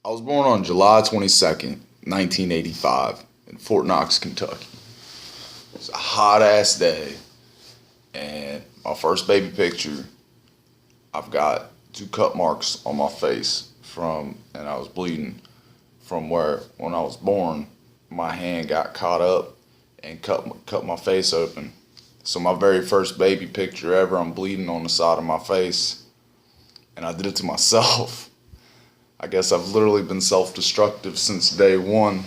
I was born on July 22nd, 1985, in Fort Knox, Kentucky. It's a hot ass day, and my first baby picture, I've got two cut marks on my face and I was bleeding from where, when I was born, my hand got caught up and cut my face open. So my very first baby picture ever, I'm bleeding on the side of my face, and I did it to myself. I guess I've literally been self-destructive since day one.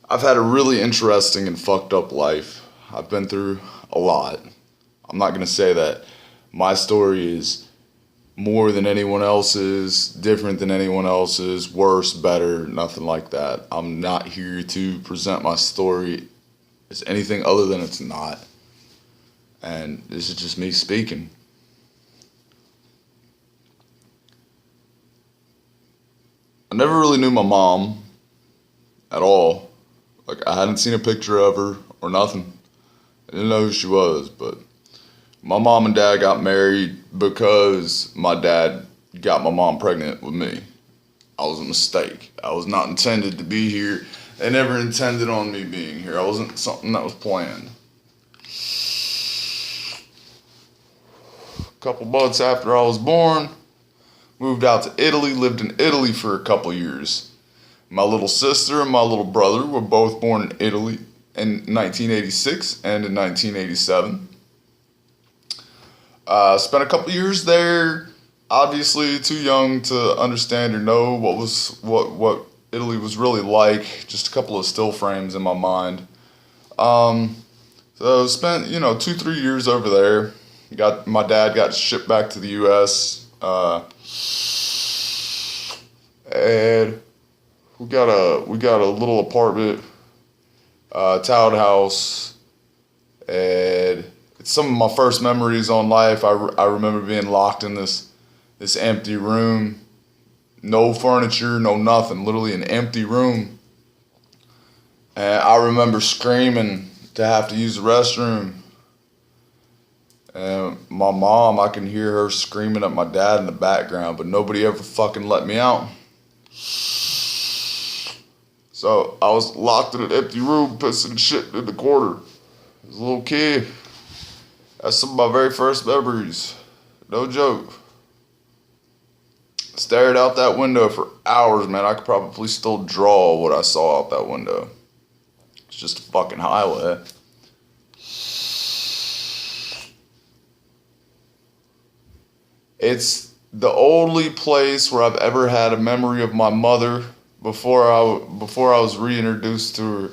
I've had a really interesting and fucked up life. I've been through a lot. I'm not going to say that my story is more than anyone else's, different than anyone else's, worse, better, nothing like that. I'm not here to present my story as anything other than it's not. And this is just me speaking. I never really knew my mom at all. Like, I hadn't seen a picture of her or nothing. I didn't know who she was, but my mom and dad got married because my dad got my mom pregnant with me. I was a mistake. I was not intended to be here. They never intended on me being here. I wasn't something that was planned. A couple months after I was born, moved out to Italy, lived in Italy for a couple years. My little sister and my little brother were both born in Italy in 1986 and in 1987. Spent a couple years there, obviously too young to understand or know what Italy was really like. Just a couple of still frames in my mind. So spent 2-3 years over there. My dad got shipped back to the U.S. And we got a little apartment, townhouse, and it's some of my first memories on life. I remember being locked in this empty room, no furniture, no nothing, literally an empty room. And I remember screaming to have to use the restroom. And my mom, I can hear her screaming at my dad in the background, but nobody ever fucking let me out. So I was locked in an empty room, pissing shit in the corner. As a little kid. That's some of my very first memories. No joke. Stared out that window for hours, man. I could probably still draw what I saw out that window. It's just a fucking highway. It's the only place where I've ever had a memory of my mother before I was reintroduced to her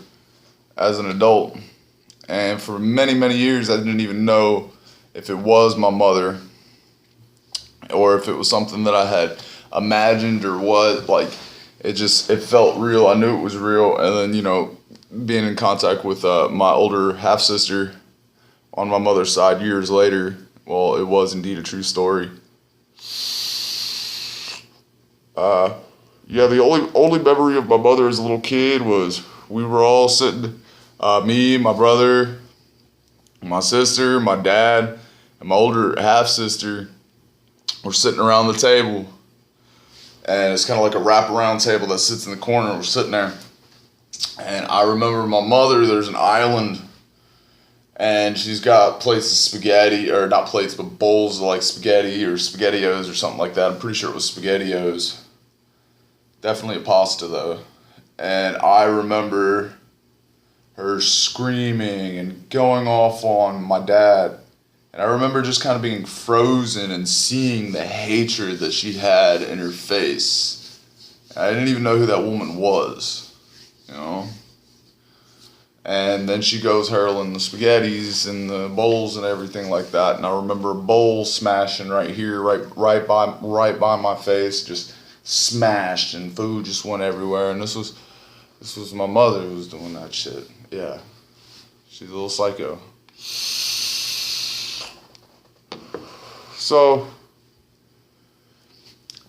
as an adult. And for many, many years, I didn't even know if it was my mother or if it was something that I had imagined or what. Like, it felt real. I knew it was real. And then, being in contact with my older half-sister on my mother's side years later, well, it was indeed a true story. The only memory of my mother as a little kid was we were all sitting, me, my brother, my sister, my dad, and my older half-sister were sitting around the table. And it's kind of like a wraparound table that sits in the corner. We're sitting there. And I remember my mother, there's an island, and she's got plates of spaghetti, or not plates, but bowls of like spaghetti or SpaghettiOs or something like that. I'm pretty sure it was SpaghettiOs. Definitely a pasta though. And I remember her screaming and going off on my dad. And I remember just kind of being frozen and seeing the hatred that she had in her face. I didn't even know who that woman was, And then she goes hurling the spaghettis and the bowls and everything like that. And I remember a bowl smashing right here, right by my face, just smashed, and food just went everywhere. And this was my mother who was doing that shit. Yeah, she's a little psycho. So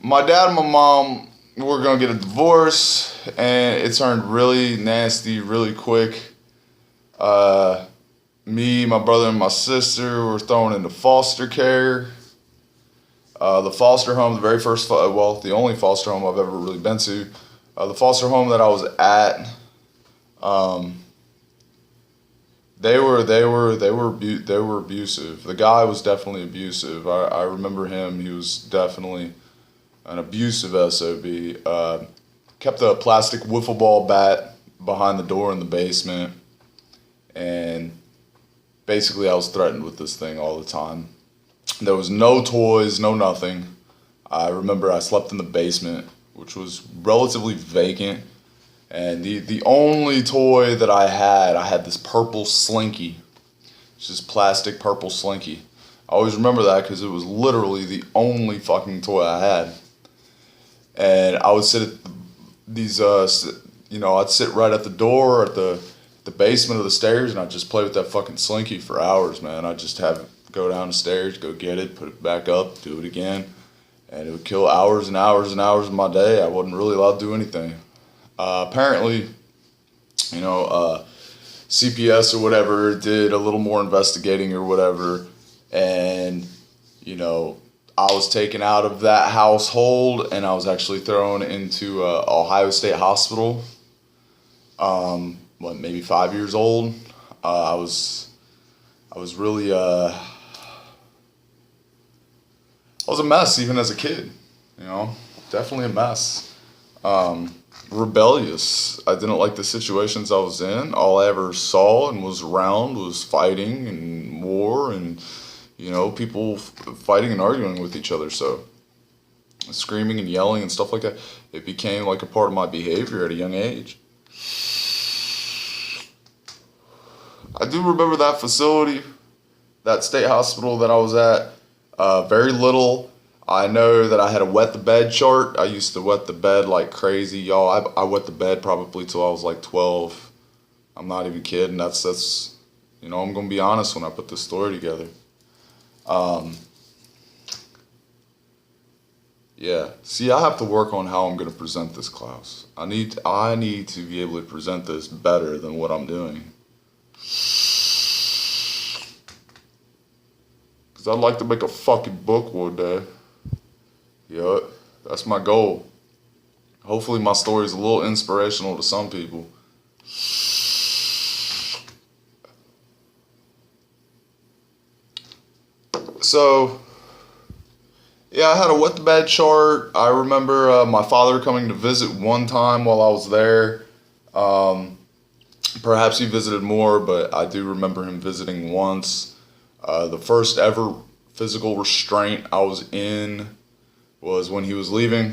my dad and my mom were gonna get a divorce, and it turned really nasty really quick. Me, my brother, and my sister were thrown into foster care. The foster home, the very first, the only foster home I've ever really been to, the foster home that I was at, um, they were abusive. The guy was definitely abusive. I remember him. He was definitely an abusive SOB. Kept a plastic wiffle ball bat behind the door in the basement, and basically I was threatened with this thing all the time. There was no toys, no nothing. I remember I slept in the basement, which was relatively vacant, and the only toy that I had this purple Slinky. It's just plastic purple Slinky. I always remember that because it was literally the only fucking toy I had. And I would sit at these, I'd sit right at the door at the basement of the stairs, and I'd just play with that fucking Slinky for hours, man. I'd just have it go down the stairs, go get it, put it back up, do it again, and it would kill hours and hours and hours of my day. I wasn't really allowed to do anything. Apparently, CPS or whatever did a little more investigating or whatever, and I was taken out of that household, and I was actually thrown into Ohio State Hospital. Maybe 5 years old. I was really I was a mess even as a kid. Definitely a mess. Rebellious. I didn't like the situations I was in. All I ever saw and was around was fighting and war and people fighting and arguing with each other. So screaming and yelling and stuff like that, it became like a part of my behavior at a young age. I do remember that facility, that state hospital that I was at, very little. I know that I had a wet the bed chart. I used to wet the bed like crazy, y'all. I wet the bed probably till I was like 12. I'm not even kidding. That's I'm gonna be honest when I put this story together. Yeah. See, I have to work on how I'm gonna present this, Klaus. I need to be able to present this better than what I'm doing. Cause I'd like to make a fucking book one day. Yeah, that's my goal. Hopefully my story is a little inspirational to some people. So, yeah, I had a wet the bed chart. I remember my father coming to visit one time while I was there. Perhaps he visited more, but I do remember him visiting once. The first ever physical restraint I was in was when he was leaving.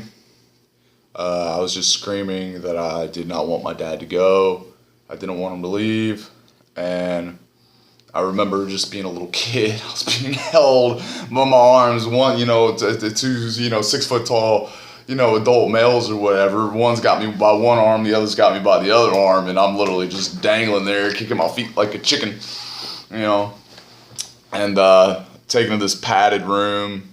I was just screaming that I did not want my dad to go. I didn't want him to leave. And I remember just being a little kid. I was being held by my arms. One, the two, 6 foot tall, adult males or whatever. One's got me by one arm, the other's got me by the other arm, and I'm literally just dangling there, kicking my feet like a chicken, and taken to this padded room.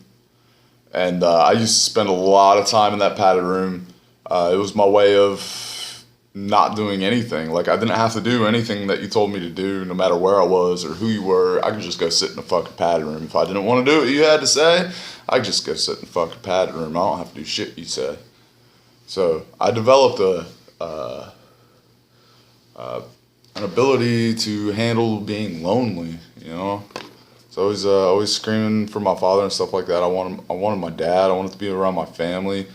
And I used to spend a lot of time in that padded room. It was my way of not doing anything. Like, I didn't have to do anything that you told me to do, no matter where I was or who you were. I could just go sit in a fucking padded room. If I didn't want to do what you had to say, I could just go sit in the fucking padded room. I don't have to do shit you say. So I developed an ability to handle being lonely, So I was always screaming for my father and stuff like that. I wanted my dad. I wanted to be around my family.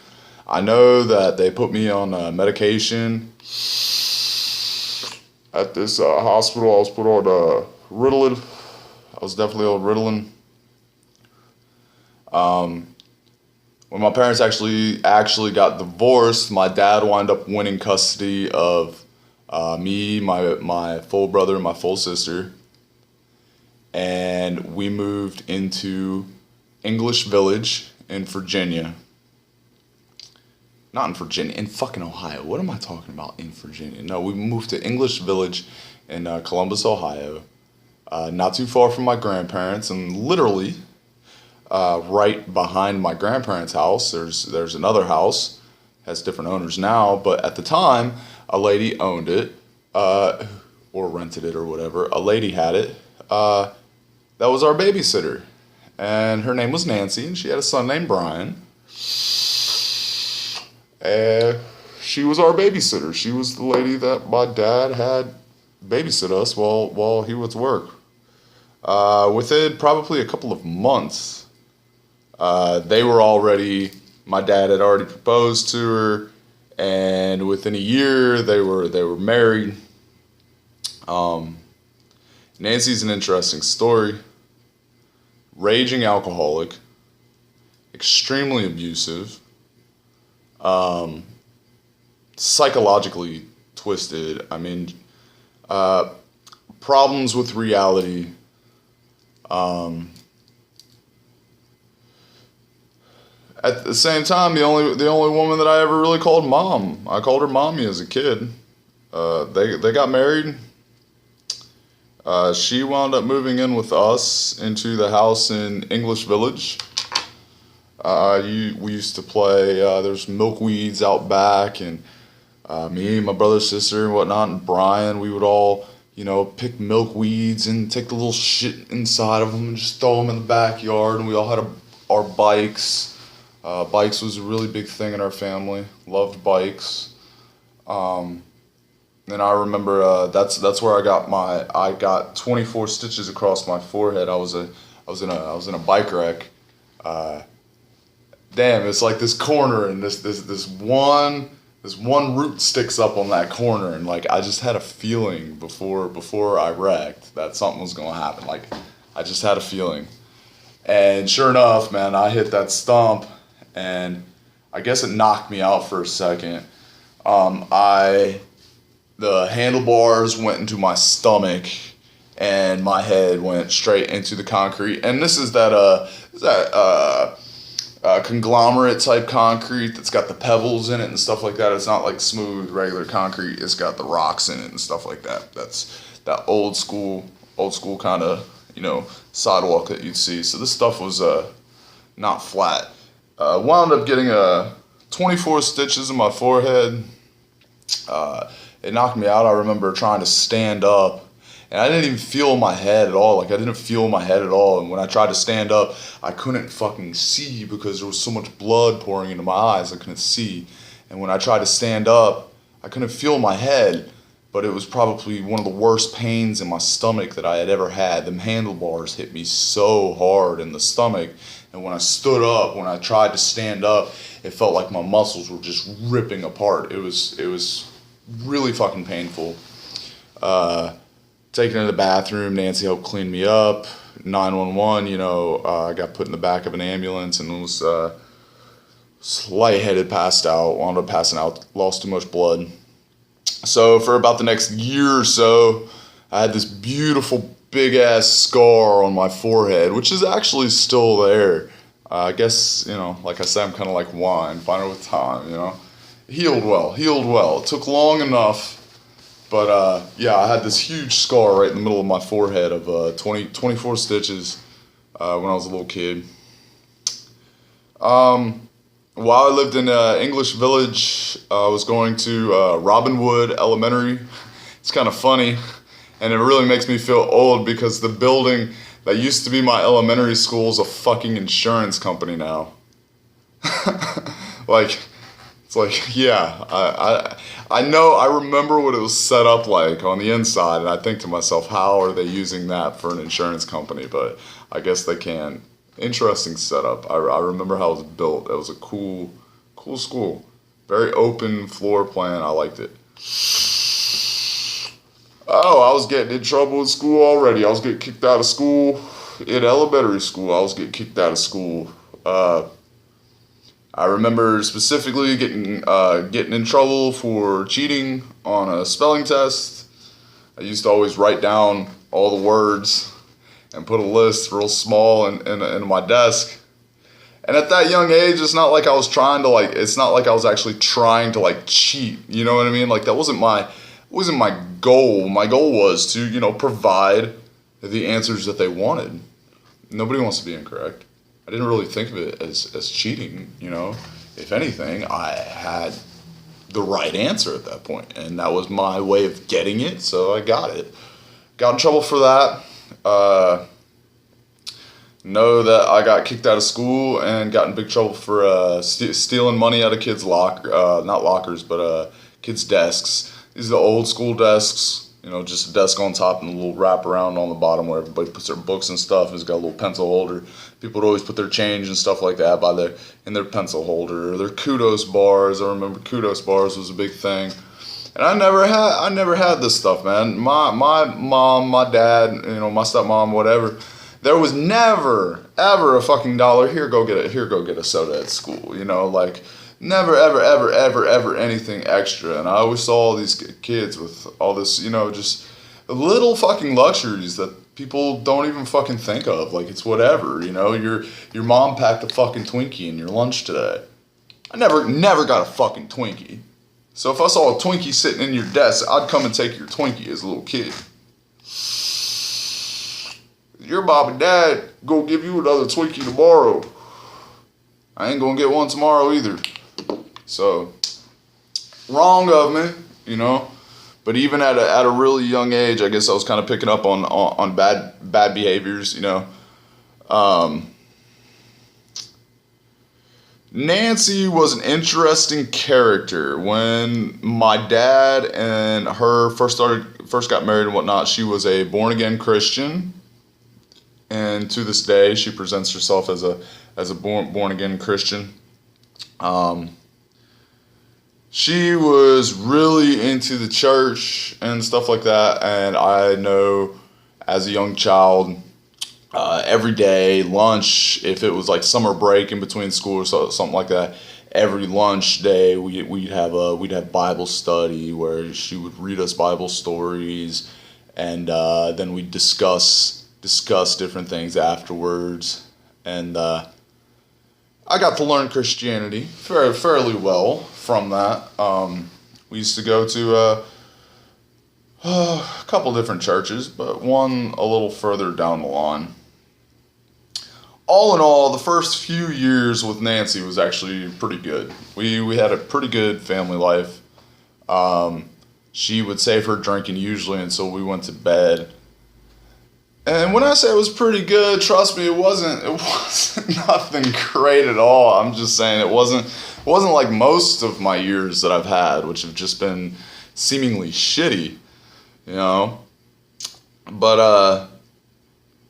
I know that they put me on medication at this hospital. I was put on Ritalin. I was definitely on Ritalin. When my parents actually got divorced, my dad wound up winning custody of me, my full brother, and my full sister. And we moved into English Village in Virginia. Not in Virginia, in fucking Ohio. What am I talking about in Virginia? No, we moved to English Village in Columbus, Ohio. Not too far from my grandparents, and literally right behind my grandparents' house, there's another house. Has different owners now, but at the time, a lady owned it, or rented it or whatever. A lady had it. That was our babysitter. and her name was Nancy, and she had a son named Brian. And she was our babysitter. She was the lady that my dad had babysit us while he was at work. Within probably a couple of months, my dad had already proposed to her, and within a year they were married. Nancy's an interesting story. Raging alcoholic, extremely abusive, psychologically twisted. I mean, problems with reality. At the same time, the only woman that I ever really called mom. I called her mommy as a kid. They got married. She wound up moving in with us into the house in English Village. We used to play. There's milkweeds out back, and me, my brother, sister, and whatnot, and Brian. We would all, pick milkweeds and take the little shit inside of them and just throw them in the backyard. And we all had our bikes. Bikes was a really big thing in our family. Loved bikes. And I remember that's where I got 24 stitches across my forehead. I was in a bike wreck. Damn, it's like this corner, and this one root sticks up on that corner, and like I just had a feeling before I wrecked that something was gonna happen. Like I just had a feeling, and sure enough, man, I hit that stump, and I guess it knocked me out for a second. The handlebars went into my stomach, and my head went straight into the concrete. And this is that conglomerate type concrete that's got the pebbles in it and stuff like that. It's not like smooth regular concrete. It's got the rocks in it and stuff like that. That's that old school kind of sidewalk that you'd see. So this stuff was not flat. Wound up getting 24 stitches in my forehead. It knocked me out. I remember trying to stand up, and I didn't even feel my head at all. Like, I didn't feel my head at all. And when I tried to stand up, I couldn't fucking see because there was so much blood pouring into my eyes. I couldn't see. And when I tried to stand up, I couldn't feel my head, but it was probably one of the worst pains in my stomach that I had ever had. Them handlebars hit me so hard in the stomach. And when I stood up, when I tried to stand up, it felt like my muscles were just ripping apart. It was really fucking painful. Taken to the bathroom, Nancy helped clean me up. 911, I got put in the back of an ambulance and was lightheaded, passed out, wound up passing out, lost too much blood. So for about the next year or so, I had this beautiful big ass scar on my forehead, which is actually still there. I guess, like I said, I'm kind of like wine, find it with time, Healed well. It took long enough, but I had this huge scar right in the middle of my forehead of 24 stitches when I was a little kid. While I lived in English Village, I was going to Robinwood Elementary. It's kind of funny, and it really makes me feel old because the building that used to be my elementary school is a fucking insurance company now. It's like, yeah, I know, I remember what it was set up like on the inside, and I think to myself, how are they using that for an insurance company? But I guess they can. Interesting setup. I remember how it was built. It was a cool school. Very open floor plan. I liked it. Oh, I was getting in trouble in school already. I was getting kicked out of school. In elementary school, I was getting kicked out of school. I remember specifically getting in trouble for cheating on a spelling test. I used to always write down all the words and put a list real small in my desk. And at that young age, it's not like I was actually trying to cheat. You know what I mean? Like, that wasn't my goal. My goal was to, provide the answers that they wanted. Nobody wants to be incorrect. I didn't really think of it as cheating, If anything, I had the right answer at that point, and that was my way of getting it, so I got it. Got in trouble for that. know that I got kicked out of school and got in big trouble for stealing money out of kids' not lockers, but kids' desks. These are the old school desks, you know, just a desk on top and a little wraparound on the bottom where everybody puts their books and stuff. It's got a little pencil holder. People would always put their change and stuff like that in their pencil holder, or their kudos bars. I remember kudos bars was a big thing. And I never had this stuff, man. My mom, my dad, you know, my stepmom, whatever. There was never, ever a fucking dollar. Here, go get a soda at school. You know, like never, ever anything extra. And I always saw all these kids with all this, you know, just little fucking luxuries that people don't even fucking think of. Like it's whatever, you know. Your mom packed a fucking Twinkie in your lunch today. I never got a fucking Twinkie. So if I saw a Twinkie sitting in your desk, I'd come and take your Twinkie as a little kid. Your mom and dad go give you another Twinkie tomorrow. I ain't gonna get one tomorrow either. So, wrong of me, you know. But even at a really young age, I guess I was kind of picking up on bad behaviors, you know. Nancy was an interesting character. When my dad and her first got married and whatnot, she was a born-again Christian. And to this day, she presents herself as a born-again Christian. She was really into the church and stuff like that. And I know as a young child, every day, lunch, if it was like summer break in between school or something like that, every lunch day we'd have Bible study where she would read us Bible stories, and then we'd discuss different things afterwards. And I got to learn Christianity fairly well from that. We used to go to a couple different churches, but one a little further down the line. All in all, the first few years with Nancy was actually pretty good. We had a pretty good family life. She would save her drinking usually until we went to bed. And when I say it was pretty good, trust me, it wasn't nothing great at all. I'm just saying it wasn't like most of my years that I've had, which have just been seemingly shitty, you know. But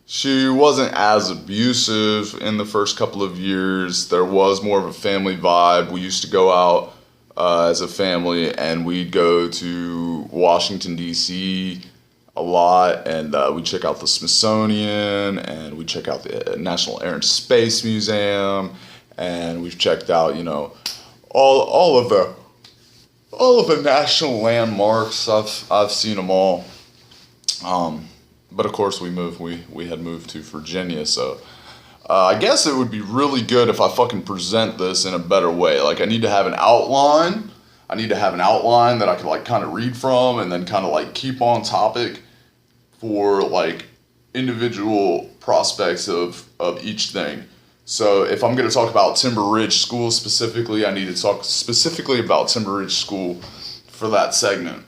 she wasn't as abusive in the first couple of years. There was more of a family vibe. We used to go out as a family, and we'd go to Washington, D.C. a lot, and we'd check out the Smithsonian, and we'd check out the National Air and Space Museum, and we've checked out, you know, all of the national landmarks. I've seen them all. But of course we had moved to Virginia, so I guess it would be really good if I fucking present this in a better way. Like I need to have an outline. I need to have an outline that I can like kind of read from, and then kind of like keep on topic for like individual prospects of each thing. So if I'm going to talk about Timber Ridge School specifically, I need to talk specifically about Timber Ridge School for that segment.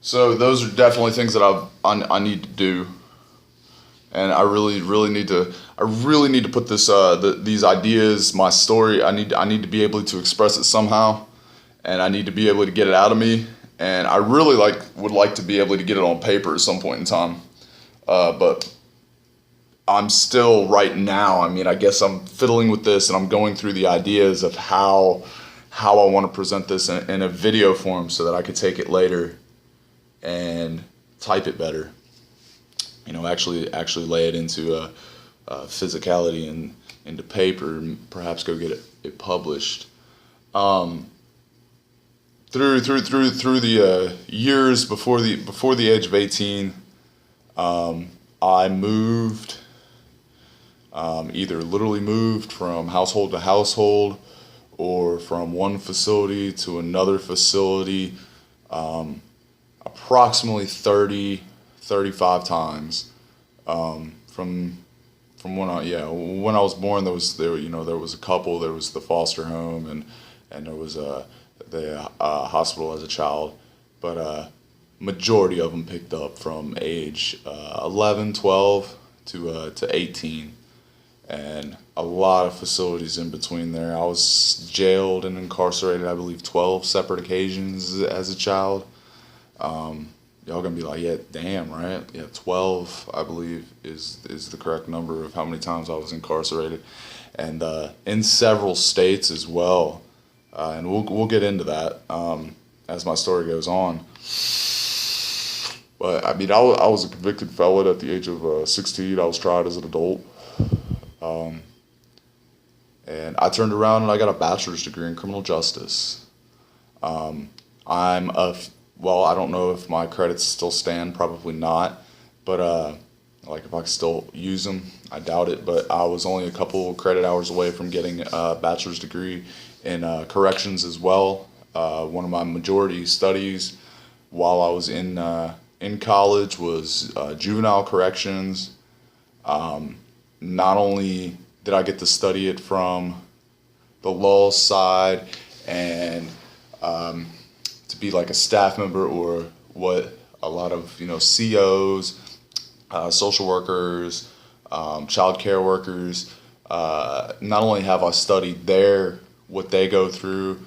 So those are definitely things that I need to do, and I really need to put this these ideas, my story. I need to be able to express it somehow, and I need to be able to get it out of me. And I really would like to be able to get it on paper at some point in time, but I'm still right now. I mean, I guess I'm fiddling with this, and I'm going through the ideas of how I want to present this in a video form so that I could take it later and type it better, you know, actually lay it into physicality and into paper, and perhaps go get it published. Through the years before the age of 18, I moved, either literally moved from household to household, or from one facility to another facility. Approximately 35 times, from when I was born. There was a couple. There was the foster home, and there was the hospital as a child. But majority of them picked up from age 11, 12 to 18. And a lot of facilities in between there. I was jailed and incarcerated, I believe, 12 separate occasions as a child. Y'all gonna be like, yeah, damn, right? Yeah, 12, I believe, is the correct number of how many times I was incarcerated, and in several states as well. And we'll get into that as my story goes on. But I mean, I was a convicted felon at the age of 16. I was tried as an adult. And I turned around and I got a bachelor's degree in criminal justice. Well, I don't know if my credits still stand, probably not. But like if I could still use them, I doubt it. But I was only a couple credit hours away from getting a bachelor's degree in corrections as well. One of my majority studies while I was in college was juvenile corrections. Not only did I get to study it from the law side and to be like a staff member, or what a lot of COs, social workers, child care workers, not only have I studied what they go through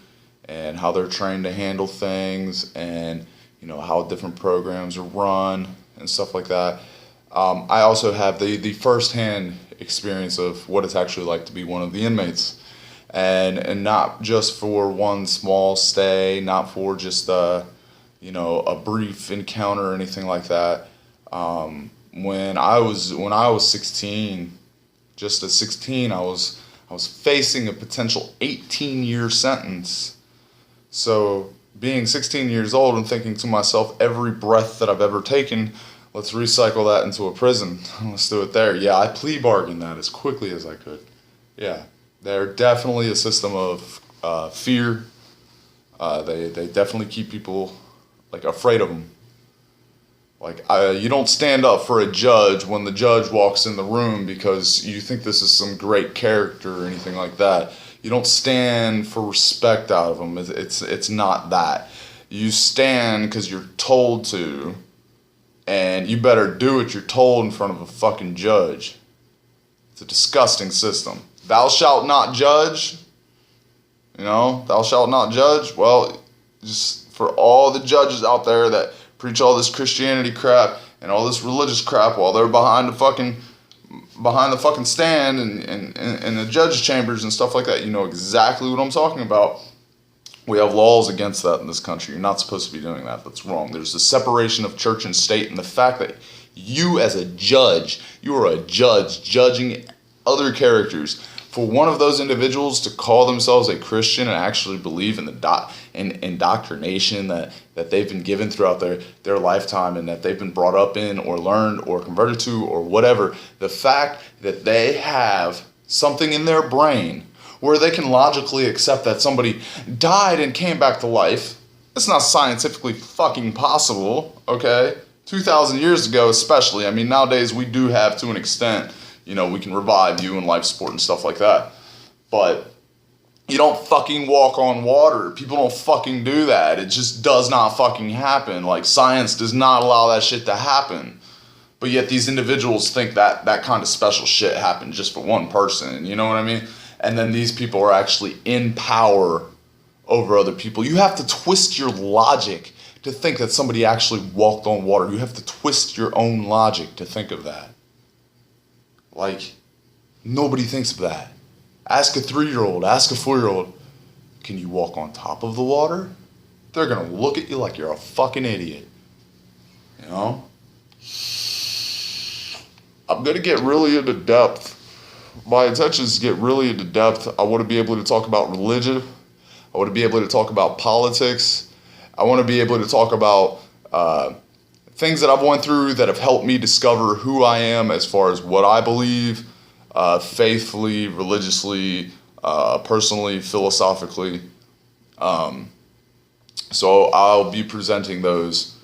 and how they're trained to handle things, and how different programs are run and stuff like that. I also have the firsthand experience of what it's actually like to be one of the inmates, and not just for one small stay, not for just a brief encounter or anything like that. When I was 16, just at 16, I was facing a potential 18-year sentence. So being 16 years old and thinking to myself, every breath that I've ever taken, let's recycle that into a prison. Let's do it there. Yeah, I plea bargained that as quickly as I could. Yeah, they're definitely a system of fear. They definitely keep people afraid of them. You don't stand up for a judge when the judge walks in the room because you think this is some great character or anything like that. You don't stand for respect out of them. It's not that. You stand because you're told to, and you better do what you're told in front of a fucking judge. It's a disgusting system. Thou shalt not judge. Thou shalt not judge. Well, just for all the judges out there that preach all this Christianity crap and all this religious crap while they're behind the fucking stand and the judge chambers and stuff like that, you know exactly what I'm talking about. We have laws against that in this country. You're not supposed to be doing that. That's wrong. There's a separation of church and state, and the fact that you as a judge, you are a judge judging other characters. For one of those individuals to call themselves a Christian and actually believe in the indoctrination that they've been given throughout their lifetime, and that they've been brought up in or learned or converted to or whatever, the fact that they have something in their brain where they can logically accept that somebody died and came back to life, it's not scientifically fucking possible, okay? 2,000 years ago especially. I mean, nowadays we do have, to an extent, we can revive you and life support and stuff like that. But you don't fucking walk on water. People don't fucking do that. It just does not fucking happen. Science does not allow that shit to happen. But yet these individuals think that kind of special shit happened just for one person. You know what I mean? And then these people are actually in power over other people. You have to twist your logic to think that somebody actually walked on water. You have to twist your own logic to think of that. Nobody thinks of that. Ask a 3-year-old, ask a 4-year-old, can you walk on top of the water? They're going to look at you like you're a fucking idiot. I'm going to get really into depth. My intention is to get really into depth. I want to be able to talk about religion. I want to be able to talk about politics. I want to be able to talk about things that I've went through that have helped me discover who I am as far as what I believe, faithfully, religiously, personally, philosophically. So I'll be presenting those